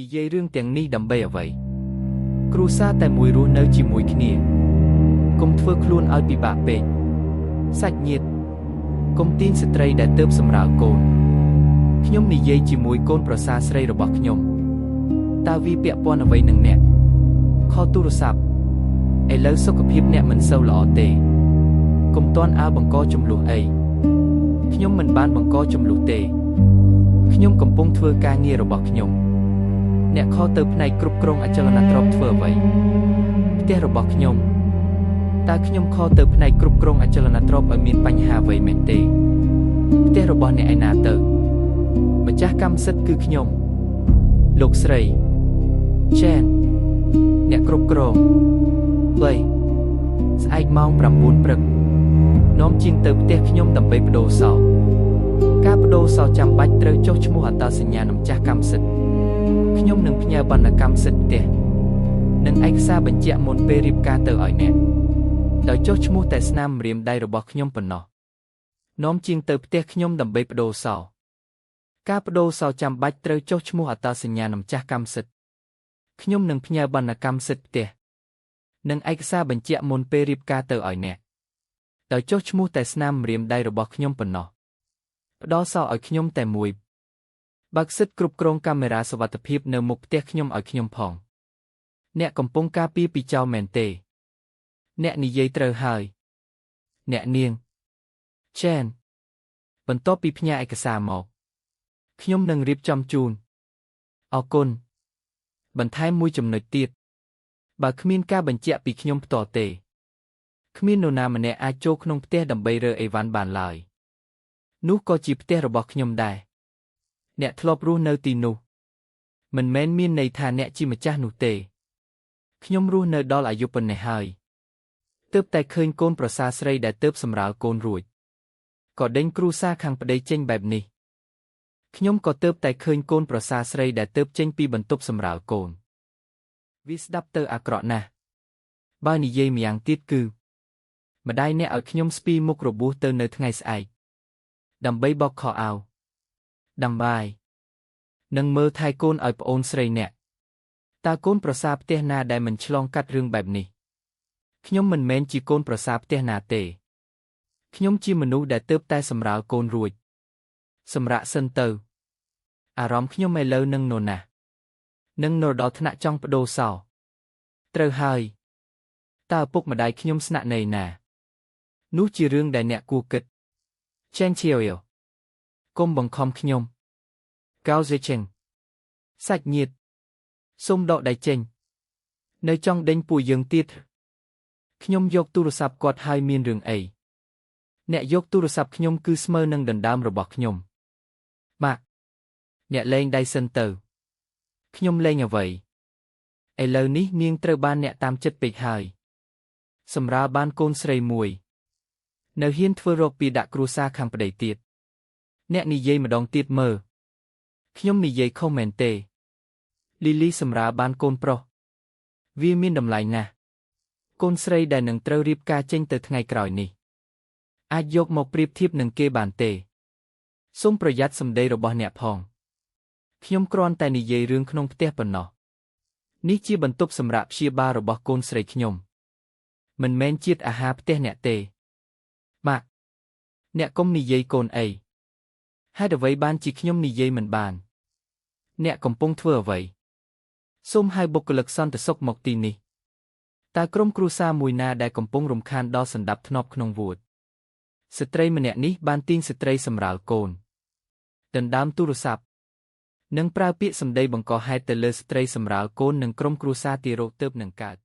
និយាយរឿងទាំងនេះដើម្បីអ្វីគ្រួសារតែមួយរស់នៅជាមួយគ្នាកុំធ្វើខ្លួនឲ្យពិបាកពេកសាច់ញាតិកុំទាញស្ត្រីដែលទើបសម្រាលកូនខ្ញុំនិយាយជាមួយកូនប្រសារស្រីរបស់ខ្ញុំតើវាពាក់ព័ន្ធអ្វីនឹងអ្នកខលទូរស័ព្ទឥឡូវសុខភាពអ្នកមិនសូវល្អទេកុំទាន់បង្កចំនួនអីខ្ញុំមិនបានបង្កចំនួនទេខ្ញុំកំពុងធ្វើការងាររបស់ខ្ញុំអ្នកខលទៅផ្នែកគ្រប់គ្រងអចលនទ្រព្យធ្វើអ្វីផ្ទះរបស់ខ្ញុំតើខ្ញុំខលទៅផ្នែកគ្រប់គ្រងអចលនទ្រព្យឲ្យមានបញ្ហាអ្វីមែនទេផ្ទះរបស់អ្នកឯណាទៅម្ចាស់កម្មសិទ្ធិគឺខ្ញុំលោកស្រីចានអ្នកគ្រប់គ្រង3ស្អែកម៉ោង9ព្រឹកនាំជាងទៅផ្ទះខ្ញុំដើម្បីបដូរសោការបដូរសោចាំបាច់ត្រូវចុះឈ្មោះអត្តសញ្ញាណម្ចាស់កម្មសិទ្ធិខ្ញុំនឹងផ្ញើបណ្ណកម្មសិទ្ធិផ្ទះនិងឯកសារបញ្ជាក់មុនពេលរៀបការទៅឲ្យអ្នកដោយចុះឈ្មោះតែស្នាមម្រាមដៃរបស់ខ្ញុំប៉ុណ្ណោះនាំជាងទៅផ្ទះខ្ញុំដើម្បីបដូរសោការបដូរសោចាំបាច់ត្រូវចុះឈ្មោះអត្តសញ្ញាណម្ចាស់កម្មសិទ្ធិខ្ញុំនឹងផ្ញើបណ្ណកម្មសិទ្ធិផ្ទះនិងឯកសារបញ្ជាក់មុនពេលរៀបការទៅឲ្យអ្នកដោយចុះឈ្មោះតែស្នាមម្រាមដៃរបស់ខ្ញុំប៉ុណ្ណោះផ្ដល់សោឲ្យខ្ញុំតែមួយបើកសិទ្ធិគ្រប់គ្រងកាមេរ៉ាសុវត្ថិភាពនៅមុខផ្ទះខ្ញុំឲ្យខ្ញុំផងអ្នកកំពុងការពារពីចោរមែនទេអ្នកនិយាយត្រូវហើយអ្នកនាងចានបន្ទាប់ពីផ្ញើឯកសារមកខ្ញុំនឹងរៀបចំជូនអរគុណបន្ថែមមួយចំណុចទៀតបើគ្មានការបញ្ជាក់ពីខ្ញុំផ្ទាល់ទេគ្មាននរណាម្នាក់អាចចូលក្នុងផ្ទះដើម្បីរើអីវ៉ាន់បានឡើយនោះក៏ជាផ្ទះរបស់ខ្ញុំដែរអ្នកធ្លាប់រស់នៅទីនោះមិនមែនមានន័យថាអ្នកជាម្ចាស់នោះទេខ្ញុំរស់នៅដល់អាយុប៉ុណ្ណេះហើយទើបតែឃើញកូនប្រសារស្រីដែលទើបសម្រាលកូនរួចក៏ដេញគ្រួសារខាងប្តីចេញបែបនេះខ្ញុំក៏ទើបតែឃើញកូនប្រសារស្រីដែលទើបចេញពីបន្ទប់សម្រាលកូនវាស្ដាប់ទៅអាក្រក់ណាស់បើនិយាយម្យ៉ាងទៀតគឺម្ដាយអ្នកឲ្យខ្ញុំស្ពីមុខរបួសទៅនៅថ្ងៃស្អែកដើម្បីបោកខោអាវដាំបាយនិងមើលថែកូនឲ្យប្អូនស្រីអ្នកតើកូនប្រសារផ្ទះណាដែលមិនឆ្លងកាត់រឿងបែបនេះខ្ញុំមិនមែនជាកូនប្រសារផ្ទះណាទេខ្ញុំជាមនុស្សដែលទើបតែសម្រាលកូនរួចសម្រាប់សិនទៅអារម្មណ៍ខ្ញុំឥឡូវនឹងនរណានឹងនរដល់ថ្នាក់ចង់បដូរសោត្រូវហើយតើឪពុកម្ដាយខ្ញុំស្នាក់នៅណានោះជារឿងដែលអ្នកគួរគិតចេញជាយោកុំបង្ខំខ្ញុំកៅសេចេងសាច់ញាតិសូមដកដៃចេញនៅចង់ដេញពួកយើងទៀតខ្ញុំយកទូរស័ព្ទគាត់ហើយមានរឿងអីអ្នកយកទូរស័ព្ទខ្ញុំគឺស្មើនឹងដណ្ដើមរបស់ខ្ញុំម៉ាក់អ្នកលេងដៃសិនទៅខ្ញុំលេងអ្វីឥឡូវនេះនាងត្រូវបានអ្នកតាមចិត្តពេកហើយសម្រាប់បានកូនស្រីមួយនៅហ៊ានធ្វើរកពីដាក់គ្រួសារខាងប្តីទៀតអ្នកនិយាយម្ដងទៀតមើលខ្ញុំនិយាយខុសមែនទេលីលីសម្រាប់បានកូនប្រុសវាមានតម្លៃណាស់កូនស្រីដែលនឹងត្រូវរៀបការចេញទៅថ្ងៃក្រោយនេះអាចយកមកប្រៀបធៀបនឹងគេបានទេសូមប្រយ័ត្នសម្ដីរបស់អ្នកផងខ្ញុំគ្រាន់តែនិយាយរឿងក្នុងផ្ទះប៉ុណ្ណោះនេះជាបន្ទប់សម្រាប់ព្យាបាលរបស់កូនស្រីខ្ញុំមិនមែនជាតិអាហារផ្ទះអ្នកទេម៉ាក់អ្នកកុំនិយាយកូនអីហេតុអ្វីបានជាខ្ញុំនិយាយមិនបានអ្នកកំពុងធ្វើអ្វីសូមហៅបុគ្គលិកសន្តិសុខមកទីនេះតើក្រុមគ្រួសារមួយណាដែលកំពុងរំខានដល់សណ្ដាប់ធ្នាប់ក្នុងវត្តស្ត្រីម្នាក់នេះបានទាញស្ត្រីសម្រាលកូនដណ្ដើមទូរស័ព្ទនិងប្រើពាក្យសម្ដីបង្កហេតុទៅលើស្ត្រីសម្រាលកូននិងក្រុមគ្រួសារទារកទើបនឹងកើត